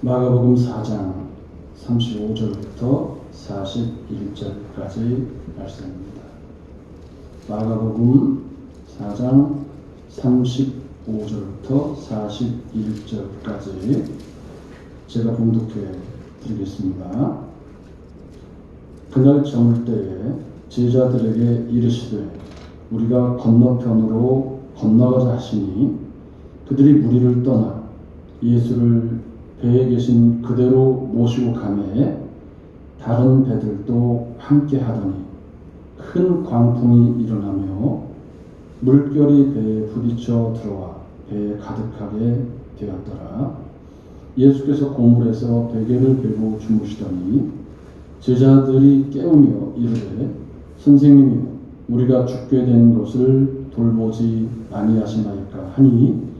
마가복음 4장 35절부터 41절까지 말씀입니다. 마가복음 4장 35절부터 41절까지 제가 봉독해 드리겠습니다. 그날 저물 때에 제자들에게 이르시되 우리가 건너편으로 건너가자 하시니 그들이 무리를 떠나 예수를 배에 계신 그대로 모시고 가매 다른 배들도 함께 하더니 큰 광풍이 일어나며 물결이 배에 부딪혀 들어와 배에 가득하게 되었더라. 예수께서 고물에서 베개를 베고 주무시더니 제자들이 깨우며 이르되 선생님이여 우리가 죽게 된 것을 돌보지 아니하시나이까 하니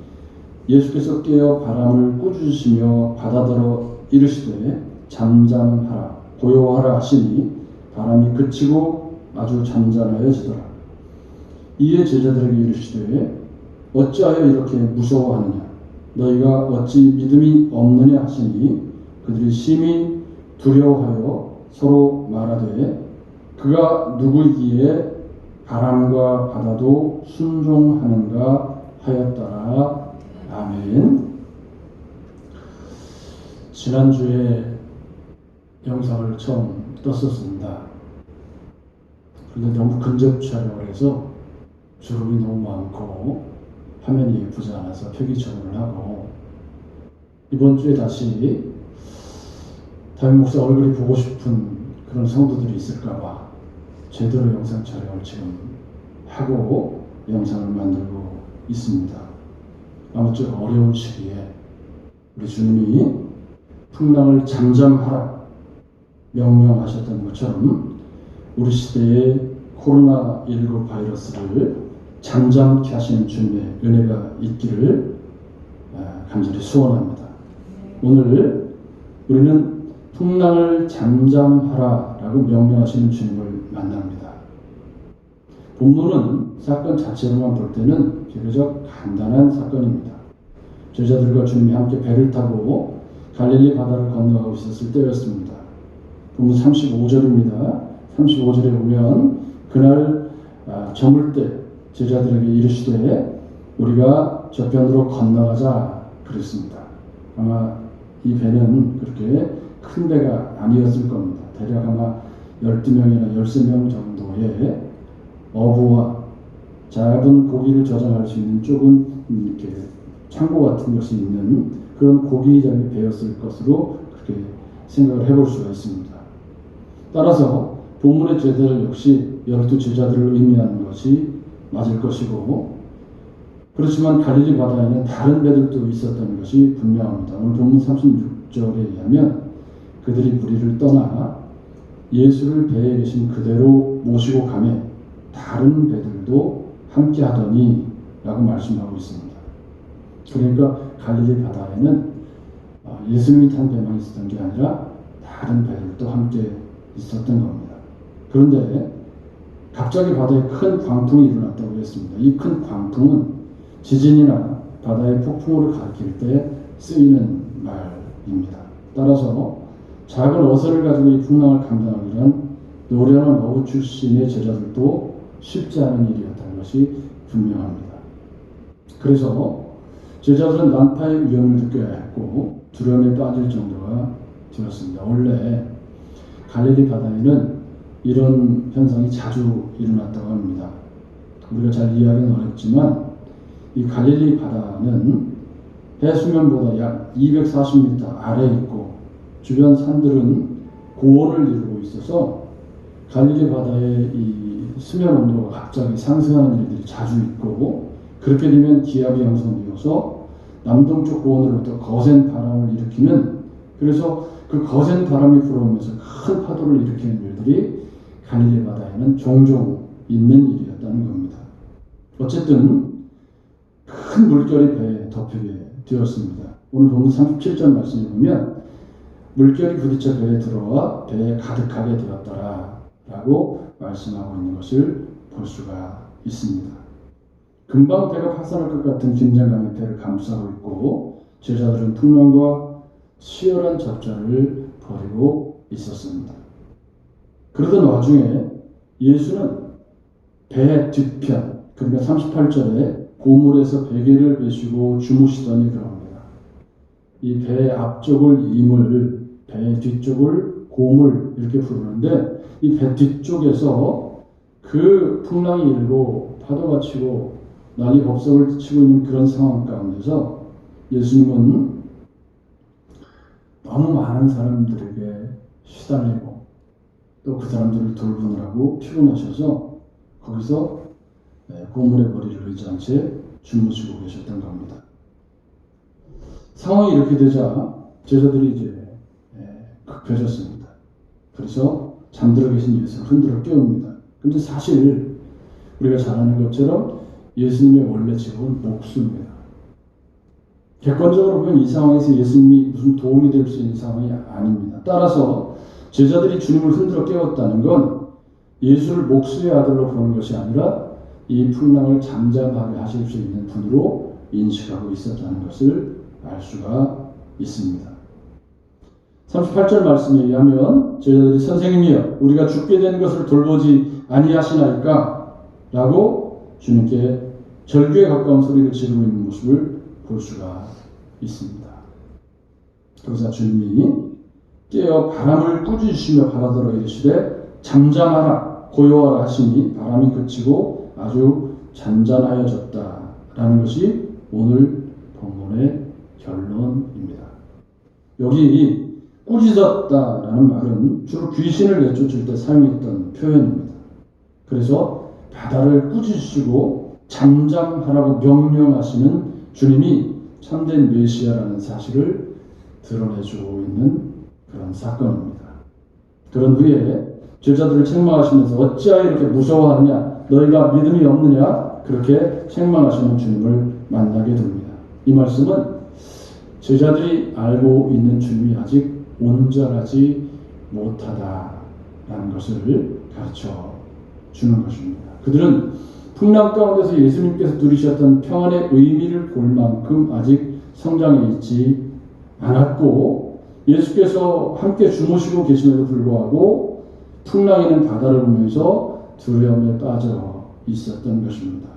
예수께서 깨어 바람을 꾸짖으시며 바다더러 이르시되 잠잠하라 고요하라 하시니 바람이 그치고 아주 잠잠하여지더라. 이에 제자들에게 이르시되 어찌하여 이렇게 무서워하느냐 너희가 어찌 믿음이 없느냐 하시니 그들이 심히 두려워하여 서로 말하되 그가 누구이기에 바람과 바다도 순종하는가 하였더라. 아멘. 지난주에 영상을 처음 떴었습니다. 그런데 너무 근접 촬영을 해서 주름이 너무 많고 화면이 예쁘지 않아서 표기 처분을 하고 이번 주에 다시 담임 목사 얼굴이 보고 싶은 그런 성도들이 있을까봐 제대로 영상 촬영을 지금 하고 영상을 만들고 있습니다. 아무쪼록 어려운 시기에 우리 주님이 풍랑을 잠잠하라 명령하셨던 것처럼 우리 시대의 코로나19 바이러스를 잠잠케 하시는 주님의 은혜가 있기를 간절히 소원합니다. 오늘 우리는 풍랑을 잠잠하라 라고 명령하시는 주님을 만납니다. 본문은 사건 자체로만 볼 때는 비교적 간단한 사건입니다. 제자들과 주님이 함께 배를 타고 갈릴리 바다를 건너가고 있었을 때였습니다. 본문 35절입니다. 35절에 보면 그날 저물 때 제자들에게 이르시되 우리가 저편으로 건너가자 그랬습니다. 아마 이 배는 그렇게 큰 배가 아니었을 겁니다. 대략 아마 12명이나 13명 정도의 어부와 작은 고기를 저장할 수 있는 좁은 이렇게 창고 같은 것이 있는 그런 고기장의 배였을 것으로 그렇게 생각을 해볼 수가 있습니다. 따라서 본문의 제자들 역시 12제자들을 의미하는 것이 맞을 것이고 그렇지만 갈릴리 바다에는 다른 배들도 있었다는 것이 분명합니다. 오늘 본문 36절에 의하면 그들이 무리를 떠나 예수를 배에 계신 그대로 모시고 가매 다른 배들도 함께 하더니 라고 말씀하고 있습니다. 그러니까 갈릴리 바다에는 예수님이 탄 배만 있었던 게 아니라 다른 배들도 함께 있었던 겁니다. 그런데 갑자기 바다에 큰 광풍이 일어났다고 했습니다. 이 큰 광풍은 지진이나 바다의 폭풍우를 가리킬 때 쓰이는 말입니다. 따라서 작은 어선을 가지고 이 풍랑을 감당하기 위한 노련한 어부 출신의 제자들도 쉽지 않은 일이었다는 것이 분명합니다. 그래서 제자들은 난파의 위험을 느껴야 했고 두려움에 빠질 정도가 되었습니다. 원래 갈릴리 바다에는 이런 현상이 자주 일어났다고 합니다. 우리가 잘 이해하기는 어렵지만 이 갈릴리 바다는 해수면보다 약 240m 아래에 있고 주변 산들은 고원을 이루고 있어서 갈릴리 바다의 이 수면 온도가 갑자기 상승하는 일들이 자주 있고 그렇게 되면 기압이 형성되어서 남동쪽 고원으로부터 거센 바람을 일으키는 그래서 그 거센 바람이 불어오면서 큰 파도를 일으키는 일들이 갈릴리 바다에는 종종 있는 일이었다는 겁니다. 어쨌든 큰 물결이 배에 덮이게 되었습니다. 오늘 본문 37절 말씀에 보면 물결이 부딪혀 배에 들어와 배에 가득하게 되었더라 라고 말씀하고 있는 것을 볼 수가 있습니다. 금방 배가 파산할 것 같은 긴장감이 배를 감싸고 있고 제자들은 풍랑과 치열한 접전을 벌이고 있었습니다. 그러던 와중에 예수는 배 뒤편, 그러니까 38절에 고물에서 베개를 베시고 주무시더니 그럽니다. 이 배 앞쪽을 이물, 배 뒤쪽을 고물 이렇게 부르는데 이 배 뒤쪽에서 그 풍랑이 일고 파도가 치고 난리 법석을 치고 있는 그런 상황 가운데서 예수님은 너무 많은 사람들에게 시달리고 또 그 사람들을 돌보느라고 피곤하셔서 거기서 고물의 머리를 의지한 채 주무시고 계셨던 겁니다. 상황이 이렇게 되자 제자들이 이제 급해졌습니다. 그래서 잠들어 계신 예수를 흔들어 깨웁니다. 근데 사실 우리가 잘 아는 것처럼 예수님의 원래 직업은 목수입니다. 객관적으로 보면 이 상황에서 예수님이 무슨 도움이 될 수 있는 상황이 아닙니다. 따라서 제자들이 주님을 흔들어 깨웠다는 건 예수를 목수의 아들로 보는 것이 아니라 이 풍랑을 잠잠하게 하실 수 있는 분으로 인식하고 있었다는 것을 알 수가 있습니다. 38절 말씀에 의하면 제자들이 선생님이여 우리가 죽게 된 것을 돌보지 아니하시나이까? 라고 주님께 절규에 가까운 소리를 지르고 있는 모습을 볼 수가 있습니다. 그러자 주님이 깨어 바람을 꾸짖으시며 바다더러 이르시되 잠잠하라 고요하라 하시니 바람이 그치고 아주 잔잔하여졌다라는 것이 오늘 본문의 결론입니다. 여기 꾸짖었다라는 말은 주로 귀신을 내쫓을 때 사용했던 표현입니다. 그래서 바다를 꾸짖으시고 잠잠하라고 명령하시는 주님이 참된 메시아라는 사실을 드러내주고 있는 그런 사건입니다. 그런 후에 제자들을 책망하시면서 어찌하여 이렇게 무서워하느냐 너희가 믿음이 없느냐 그렇게 책망하시는 주님을 만나게 됩니다. 이 말씀은 제자들이 알고 있는 주님이 아직 온전하지 못하다라는 것을 가르쳐 주는 것입니다. 그들은 풍랑 가운데서 예수님께서 누리셨던 평안의 의미를 볼 만큼 아직 성장해 있지 않았고 예수께서 함께 주무시고 계심에도 불구하고 풍랑에는 바다를 보면서 두려움에 빠져 있었던 것입니다.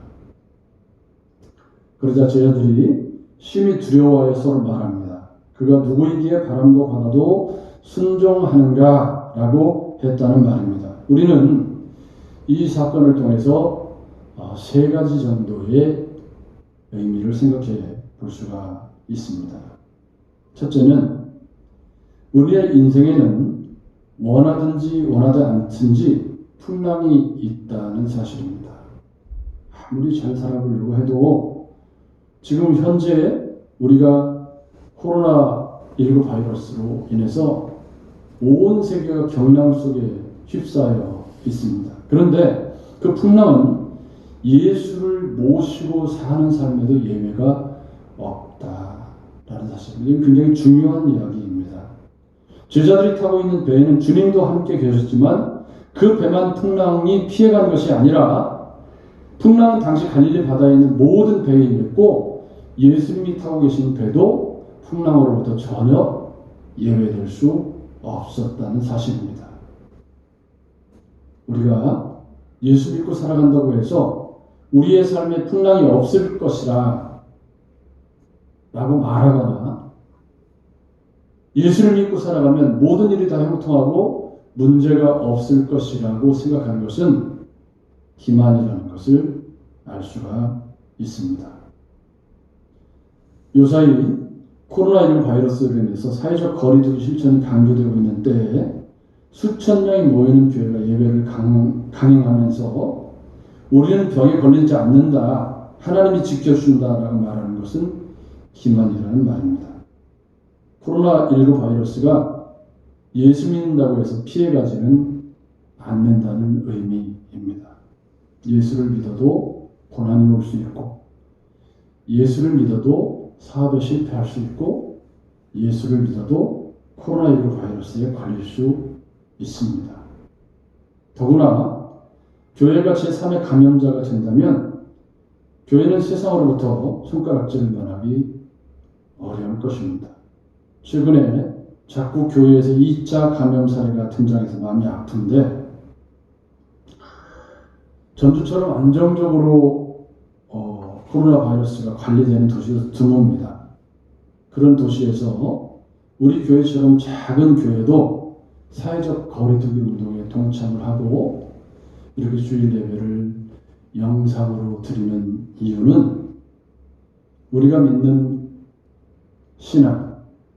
그러자 제자들이 심히 두려워하여 서로 말합니다. 그가 누구이기에 바람과 바다도 순종하는가? 라고 했다는 말입니다. 우리는 이 사건을 통해서 세 가지 정도의 의미를 생각해 볼 수가 있습니다. 첫째는 우리의 인생에는 원하든지 원하지 않든지 풍랑이 있다는 사실입니다. 아무리 잘 살아보려고 해도 지금 현재 우리가 코로나19 바이러스로 인해서 온 세계가 경랑 속에 휩싸여 있습니다. 그런데 그 풍랑은 예수를 모시고 사는 삶에도 예외가 없다라는 사실입니다. 이건 굉장히 중요한 이야기입니다. 제자들이 타고 있는 배에는 주님도 함께 계셨지만 그 배만 풍랑이 피해간 것이 아니라 풍랑은 당시 갈릴리 바다에 있는 모든 배에 있고 예수님이 타고 계신 배도 풍랑으로부터 전혀 예외될 수 없었다는 사실입니다. 우리가 예수 믿고 살아간다고 해서 우리의 삶에 풍랑이 없을 것이라 라고 말하거나 예수를 믿고 살아가면 모든 일이 다 형통하고 문제가 없을 것이라고 생각하는 것은 기만이라는 것을 알 수가 있습니다. 요사이 코로나19 바이러스로 인해서 사회적 거리두기 실천이 강조되고 있는 때에 수천 명이 모이는 교회가 예배를 강행하면서 우리는 병에 걸리지 않는다, 하나님이 지켜준다라고 말하는 것은 기만이라는 말입니다. 코로나19 바이러스가 예수 믿는다고 해서 피해가지는 않는다는 의미입니다. 예수를 믿어도 고난이 올 수 있고 예수를 믿어도 사업에 실패할 수 있고 예수를 믿어도 코로나19 바이러스에 걸릴 수 있습니다. 더구나 교회가 제3의 감염자가 된다면 교회는 세상으로부터 손가락질을 면하기 어려울 것입니다. 최근에 자꾸 교회에서 2차 감염 사례가 등장해서 마음이 아픈데, 전주처럼 안정적으로 코로나 바이러스가 관리되는 도시도 드뭅니다. 그런 도시에서 우리 교회처럼 작은 교회도 사회적 거리두기 운동에 동참을 하고 이렇게 주일 예배를 영상으로 드리는 이유는, 우리가 믿는 신앙,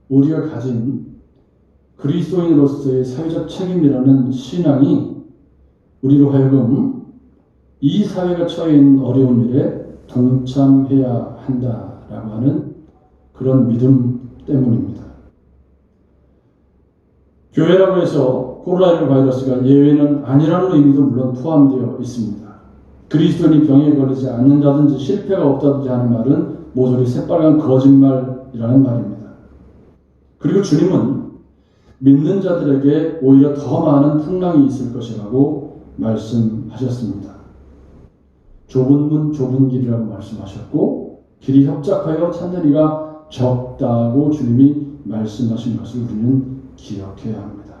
우리가 가진 그리스도인으로서의 사회적 책임이라는 신앙이 우리로 하여금 이 사회가 처해 있는 어려운 일에 동참해야 한다라고 하는 그런 믿음 때문입니다. 교회라고 해서 코로나19 바이러스가 예외는 아니라는 의미도 물론 포함되어 있습니다. 그리스도인이 병에 걸리지 않는다든지 실패가 없다든지 하는 말은 모조리 새빨간 거짓말이라는 말입니다. 그리고 주님은 믿는 자들에게 오히려 더 많은 풍랑이 있을 것이라고 말씀하셨습니다. 좁은 문 좁은 길이라고 말씀하셨고, 길이 협착하여 찾는 이가 적다고 주님이 말씀하신 것을 우리는 기억해야 합니다.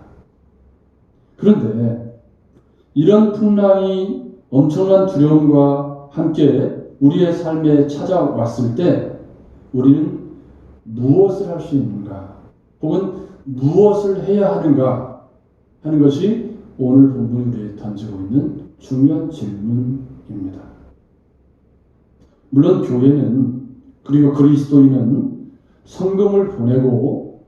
그런데 이런 풍랑이 엄청난 두려움과 함께 우리의 삶에 찾아왔을 때 우리는 무엇을 할 수 있는가, 혹은 무엇을 해야 하는가 하는 것이 오늘 본문이 우리에게 던지고 있는 중요한 질문입니다. 물론 교회는, 그리고 그리스도인은 성금을 보내고,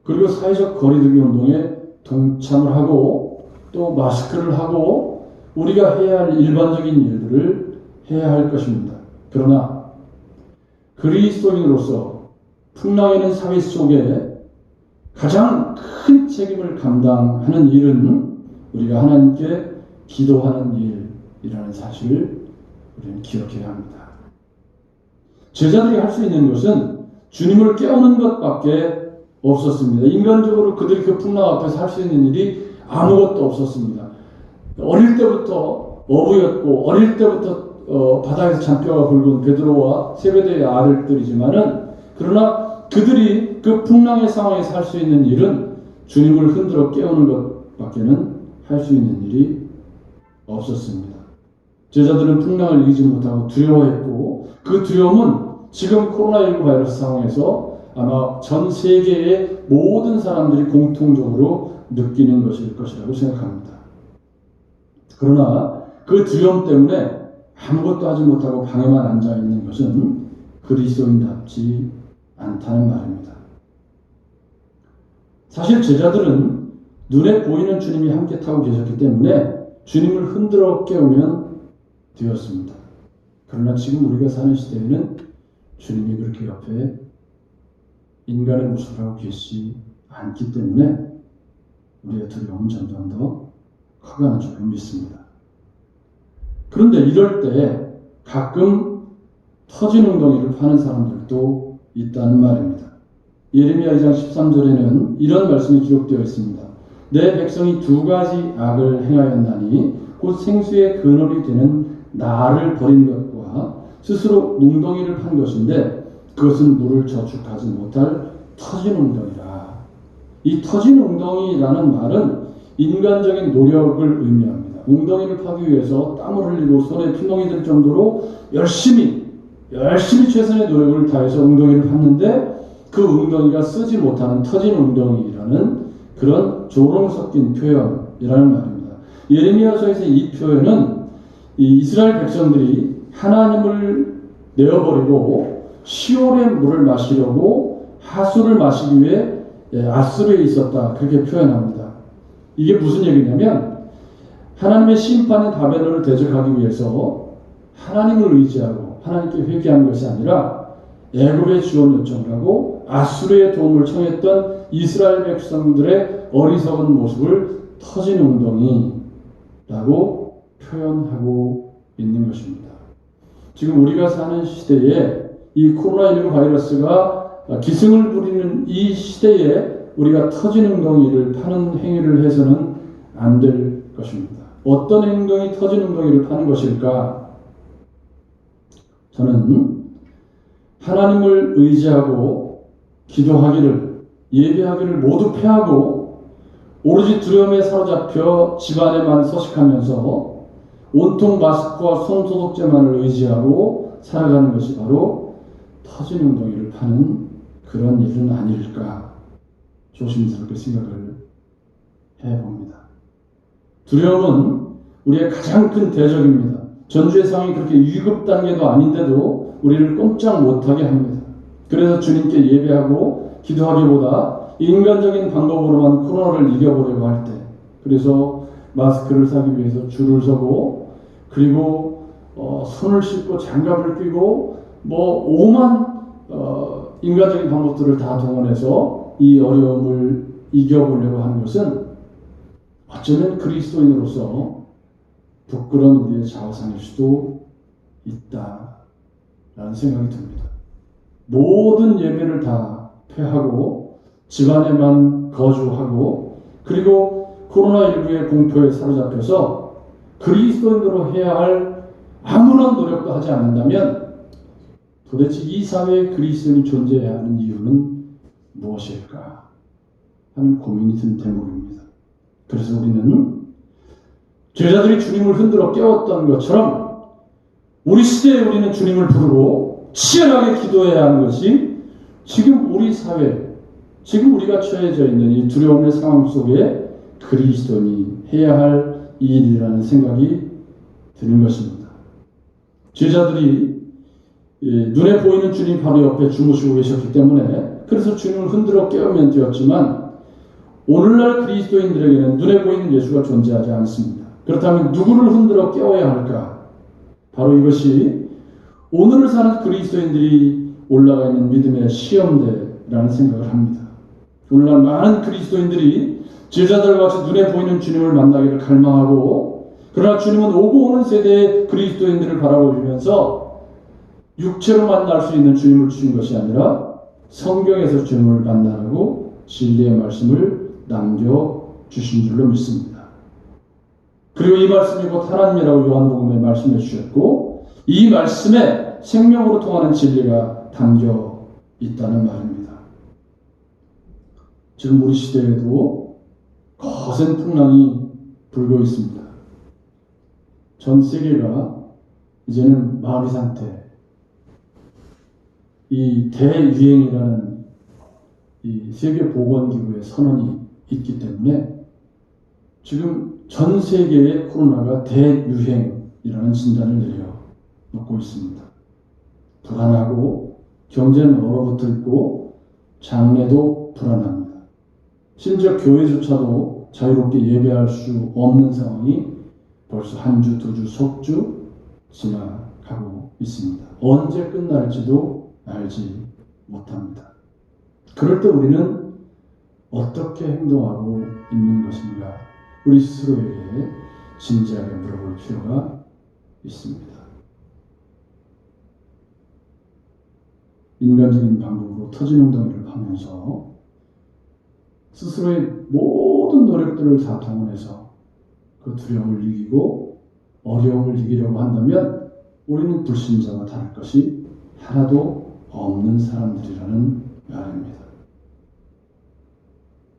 그리고 사회적 거리두기 운동에 동참을 하고, 또 마스크를 하고, 우리가 해야 할 일반적인 일들을 해야 할 것입니다. 그러나 그리스도인으로서 풍랑이는 사회 속에 가장 큰 책임을 감당하는 일은 우리가 하나님께 기도하는 일이라는 사실을 우리는 기억해야 합니다. 제자들이 할 수 있는 것은 주님을 깨우는 것밖에 없었습니다. 인간적으로 그들이 그 풍랑 앞에서 할 수 있는 일이 아무것도 없었습니다. 어릴 때부터 어부였고, 어릴 때부터 바다에서 잔뼈가 굵은 베드로와 세베대의 아들들이지만은, 그러나 그들이 그 풍랑의 상황에서 할 수 있는 일은 주님을 흔들어 깨우는 것밖에는 할 수 있는 일이 없었습니다. 제자들은 풍랑을 이기지 못하고 두려워했고, 그 두려움은 지금 코로나19 바이러스 상황에서 아마 전 세계의 모든 사람들이 공통적으로 느끼는 것일 것이라고 생각합니다. 그러나 그 두려움 때문에 아무것도 하지 못하고 방에만 앉아있는 것은 그리스도인답지 않다는 말입니다. 사실 제자들은 눈에 보이는 주님이 함께 타고 계셨기 때문에 주님을 흔들어 깨우면 되었습니다. 그러나 지금 우리가 사는 시대에는 주님이 그렇게 옆에 인간의 모습을 하고 계시지 않기 때문에 우리의 두려움은 점점 더 커가는 줄 믿습니다. 그런데 이럴 때 가끔 터진 웅덩이를 파는 사람들도 있다는 말입니다. 예레미야 2장 13절에는 이런 말씀이 기록되어 있습니다. 내 백성이 두 가지 악을 행하였나니 곧 생수의 근원이 되는 나를 버린 것과 스스로 웅덩이를 판 것인데 그것은 물을 저축하지 못할 터진 웅덩이라. 이 터진 웅덩이라는 말은 인간적인 노력을 의미합니다. 웅덩이를 파기 위해서 땀을 흘리고 손에 피멍이 들 정도로 열심히 최선의 노력을 다해서 웅덩이를 팠는데 그 웅덩이가 쓰지 못하는 터진 웅덩이라는 그런 조롱 섞인 표현이라는 말입니다. 예레미야서에서 이 표현은 이 이스라엘 백성들이 하나님을 내어버리고 시올의 물을 마시려고 하수를 마시기 위해 아수르에 있었다, 그렇게 표현합니다. 이게 무슨 얘기냐면 하나님의 심판인 바벨론을 대적하기 위해서 하나님을 의지하고 하나님께 회개한 것이 아니라 애굽의 지원 요청을 하고 아수르의 도움을 청했던 이스라엘 백성들의 어리석은 모습을 터진 웅덩이라고 표현하고 있는 것입니다. 지금 우리가 사는 시대에 이 코로나19 바이러스가 기승을 부리는 이 시대에 우리가 터진 웅덩이를 파는 행위를 해서는 안 될 것입니다. 어떤 행동이 터진 웅덩이를 파는 것일까? 저는 하나님을 의지하고 기도하기를, 예배하기를 모두 패하고 오로지 두려움에 사로잡혀 집안에만 서식하면서 온통 마스크와 손소독제만을 의지하고 살아가는 것이 바로 터진 웅덩이를 파는 그런 일은 아닐까 조심스럽게 생각을 해봅니다. 두려움은 우리의 가장 큰 대적입니다. 전주의 상황이 그렇게 위급 단계도 아닌데도 우리를 꼼짝 못하게 합니다. 그래서 주님께 예배하고 기도하기보다 인간적인 방법으로만 코로나를 이겨보려고 할 때, 그래서 마스크를 사기 위해서 줄을 서고, 그리고 손을 씻고 장갑을 끼고 오만 인간적인 방법들을 다 동원해서 이 어려움을 이겨보려고 하는 것은 어쩌면 그리스도인으로서 부끄러운 우리의 자화상일 수도 있다라는 생각이 듭니다. 모든 예배를 다 패하고 집안에만 거주하고 그리고 코로나19의 공포에 사로잡혀서 그리스도인으로 해야 할 아무런 노력도 하지 않는다면 도대체 이 사회에 그리스도인이 존재해야 하는 이유는 무엇일까 하는 고민이 든 대목입니다. 그래서 우리는 제자들이 주님을 흔들어 깨웠던 것처럼 우리 시대에 우리는 주님을 부르고 치열하게 기도해야 하는 것이 지금 우리 사회, 지금 우리가 처해져 있는 이 두려움의 상황 속에 그리스도인이 해야 할 일이라는 생각이 드는 것입니다. 제자들이 눈에 보이는 주님이 바로 옆에 주무시고 계셨기 때문에 그래서 주님을 흔들어 깨우면 되었지만 오늘날 그리스도인들에게는 눈에 보이는 예수가 존재하지 않습니다. 그렇다면 누구를 흔들어 깨워야 할까? 바로 이것이 오늘을 사는 그리스도인들이 올라가 있는 믿음의 시험대라는 생각을 합니다. 오늘날 많은 그리스도인들이 제자들과 같이 눈에 보이는 주님을 만나기를 갈망하고 그러나 주님은 오고 오는 세대의 그리스도인들을 바라보면서 육체로 만날 수 있는 주님을 주신 것이 아니라 성경에서 주님을 만나라고 진리의 말씀을 남겨주신 줄로 믿습니다. 그리고 이 말씀이 곧 하나님이라고 요한복음에 말씀해 주셨고 이 말씀에 생명으로 통하는 진리가 담겨 있다는 말입니다. 지금 우리 시대에도 거센 풍랑이 불고 있습니다. 전 세계가 이제는 마비 상태, 이 대유행이라는 이 세계보건기구의 선언이 있기 때문에 지금 전 세계의 코로나가 대유행이라는 진단을 내려놓고 있습니다. 불안하고 경제는 얼어붙어 있고 장래도 불안합니다. 심지어 교회조차도 자유롭게 예배할 수 없는 상황이 벌써 한 주, 두 주, 석 주 지나가고 있습니다. 언제 끝날지도 알지 못합니다. 그럴 때 우리는 어떻게 행동하고 있는 것인가? 우리 스스로에게 진지하게 물어볼 필요가 있습니다. 인간적인 방법으로 터진 웅덩이를 파면서 스스로의 모든 노력들을 다 동원해서 그 두려움을 이기고 어려움을 이기려고 한다면 우리는 불신자와 다를 것이 하나도 없는 사람들이라는 말입니다.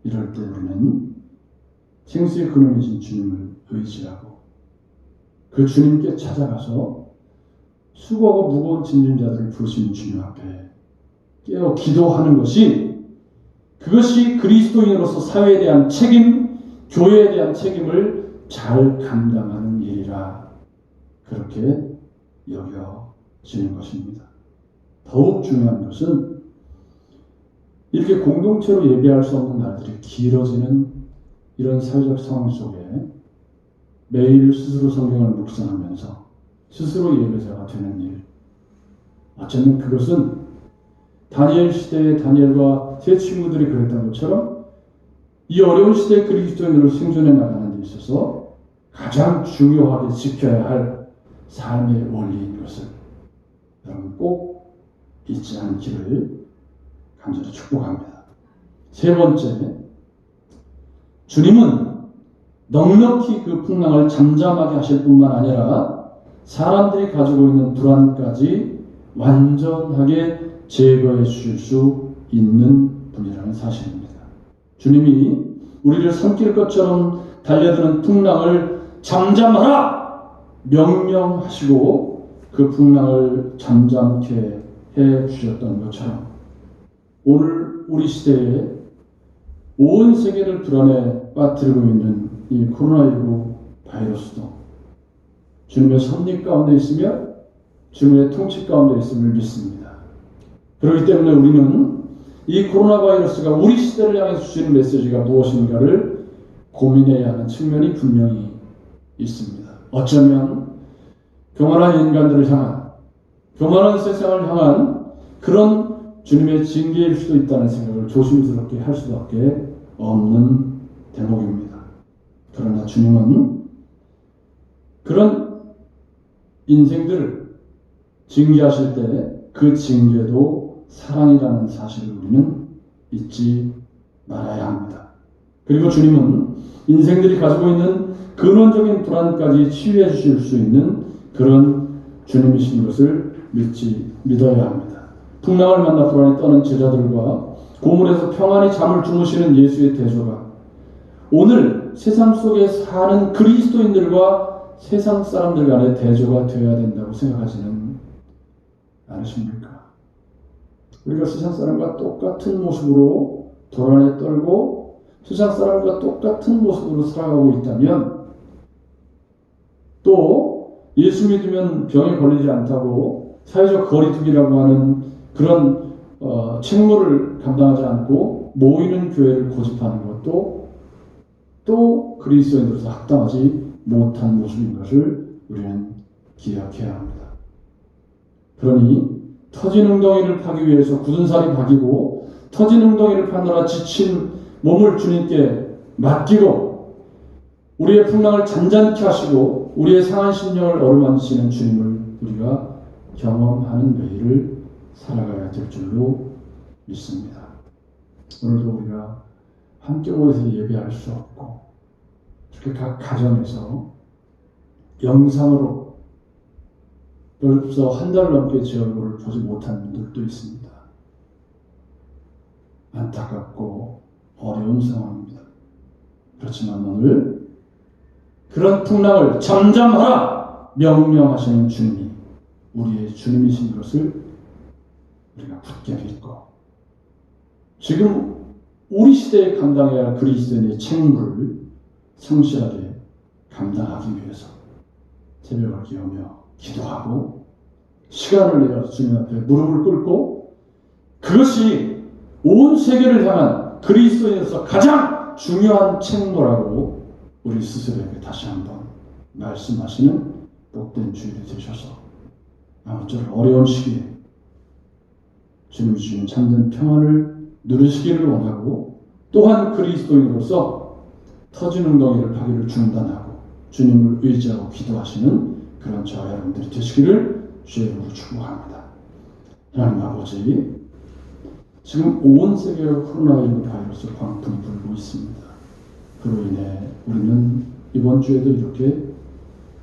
이럴 때 우리는 생수의 근원이신 주님을 의지하고 그 주님께 찾아가서 수고하고 무거운 짐진 자들을 부르시는 주님 앞에 깨어 기도하는 것이 그것이 그리스도인으로서 사회에 대한 책임, 교회에 대한 책임을 잘 감당하는 일이라 그렇게 여겨지는 것입니다. 더욱 중요한 것은 이렇게 공동체로 예배할 수 없는 날들이 길어지는 이런 사회적 상황 속에 매일 스스로 성경을 묵상하면서 스스로 예배자가 되는 일, 어쩌면 그것은 다니엘 시대의 다니엘과 세 친구들이 그랬던 것처럼 이 어려운 시대의 그리스도인으로 생존해 나가는 데 있어서 가장 중요하게 지켜야 할 삶의 원리인 것을 여러분 꼭 잊지 않기를 간절히 축복합니다. 세 번째, 주님은 넉넉히 그 풍랑을 잠잠하게 하실 뿐만 아니라 사람들이 가지고 있는 불안까지 완전하게 제거해 주실 수 있는 뿐이라는 사실입니다. 주님이 우리를 삼킬 것처럼 달려드는 풍랑을 잠잠하라! 명령하시고 그 풍랑을 잠잠케 해 주셨던 것처럼 오늘 우리 시대에 온 세계를 불안에 빠뜨리고 있는 이 코로나19 바이러스도 주님의 섭리 가운데 있으며 주님의 통치 가운데 있음을 믿습니다. 그렇기 때문에 우리는 이 코로나 바이러스가 우리 시대를 향해서 주시는 메시지가 무엇인가를 고민해야 하는 측면이 분명히 있습니다. 어쩌면 교만한 인간들을 향한, 교만한 세상을 향한 그런 주님의 징계일 수도 있다는 생각을 조심스럽게 할 수밖에 없는 대목입니다. 그러나 주님은 그런 인생들을 징계하실 때 그 징계도 사랑이라는 사실을 우리는 잊지 말아야 합니다. 그리고 주님은 인생들이 가지고 있는 근원적인 불안까지 치유해 주실 수 있는 그런 주님이신 것을 믿어야 합니다. 풍랑을 만나 불안에 떠는 제자들과 고물에서 평안히 잠을 주무시는 예수의 대조가 오늘 세상 속에 사는 그리스도인들과 세상 사람들 간의 대조가 되어야 된다고 생각하지는 않으십니까? 우리가 세상 사람과 똑같은 모습으로 불안에 떨고 세상 사람과 똑같은 모습으로 살아가고 있다면 또 예수 믿으면 병에 걸리지 않다고 사회적 거리두기라고 하는 그런 책무를 감당하지 않고 모이는 교회를 고집하는 것도 또 그리스도인으로서 합당하지 못한 모습인 것을 우리는 기억해야 합니다. 그러니 터진 웅덩이를 파기 위해서 굳은 살이 박이고 터진 웅덩이를 파느라 지친 몸을 주님께 맡기고 우리의 풍랑을 잔잔케 하시고 우리의 상한 심령을 어루만지시는 주님을 우리가 경험하는 매일을 살아가야 될 줄로 믿습니다. 오늘도 우리가 함께 모여서 예배할 수 없고 이렇게 각 가정에서 영상으로 벌써 한 달 넘게 제 얼굴을 보지 못한 분들도 있습니다. 안타깝고 어려운 상황입니다. 그렇지만 오늘 그런 풍랑을 잠잠하라 명령하시는 주님이 우리의 주님이신 것을 우리가 굳게 믿고 지금 우리 시대에 감당해야 할 그리스도인의 책무를 성실하게 감당하기 위해서 새벽을 기우며 기도하고 시간을 내어 주님 앞에 무릎을 꿇고 그것이 온 세계를 향한 그리스도인으로서 가장 중요한 책무라고 우리 스스로에게 다시 한번 말씀하시는 복된 주일이 되셔서 아무쪼록 어려운 시기에 주님이 주신 참된 평안을 누리시기를 원하고 또한 그리스도인으로서 터진 웅덩이를 파기를 중단하고 주님을 의지하고 기도하시는 그런 저와 여러분들이 되시기를 주의 이름으로 축복합니다. 하나님 아버지, 지금 온 세계에 코로나19 바이러스 광풍이 불고 있습니다. 그로 인해 우리는 이번 주에도 이렇게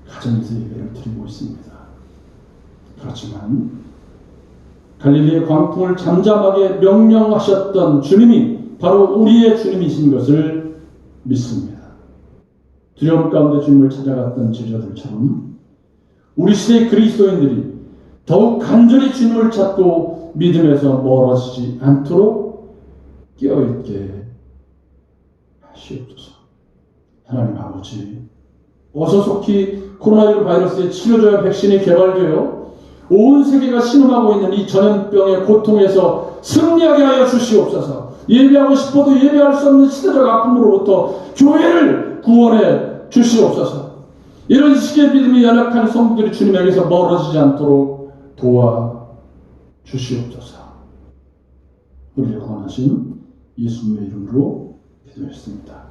가정에서 예배를 드리고 있습니다. 그렇지만 갈릴리의 광풍을 잠잠하게 명령하셨던 주님이 바로 우리의 주님이신 것을 믿습니다. 두려움 가운데 주님을 찾아갔던 제자들처럼 우리 시대의 그리스도인들이 더욱 간절히 주님을 찾고 믿음에서 멀어지지 않도록 깨어있게 하시옵소서. 하나님 아버지, 어서 속히 코로나19 바이러스에 치료제와 백신이 개발되어 온 세계가 신음하고 있는 이 전염병의 고통에서 승리하게 하여 주시옵소서. 예배하고 싶어도 예배할 수 없는 시대적 아픔으로부터 교회를 구원해 주시옵소서. 이런 식의 믿음이 연약한 성도들이 주님에게서 멀어지지 않도록 도와 주시옵소서. 우리를 구원하신 예수님의 이름으로 기도했습니다.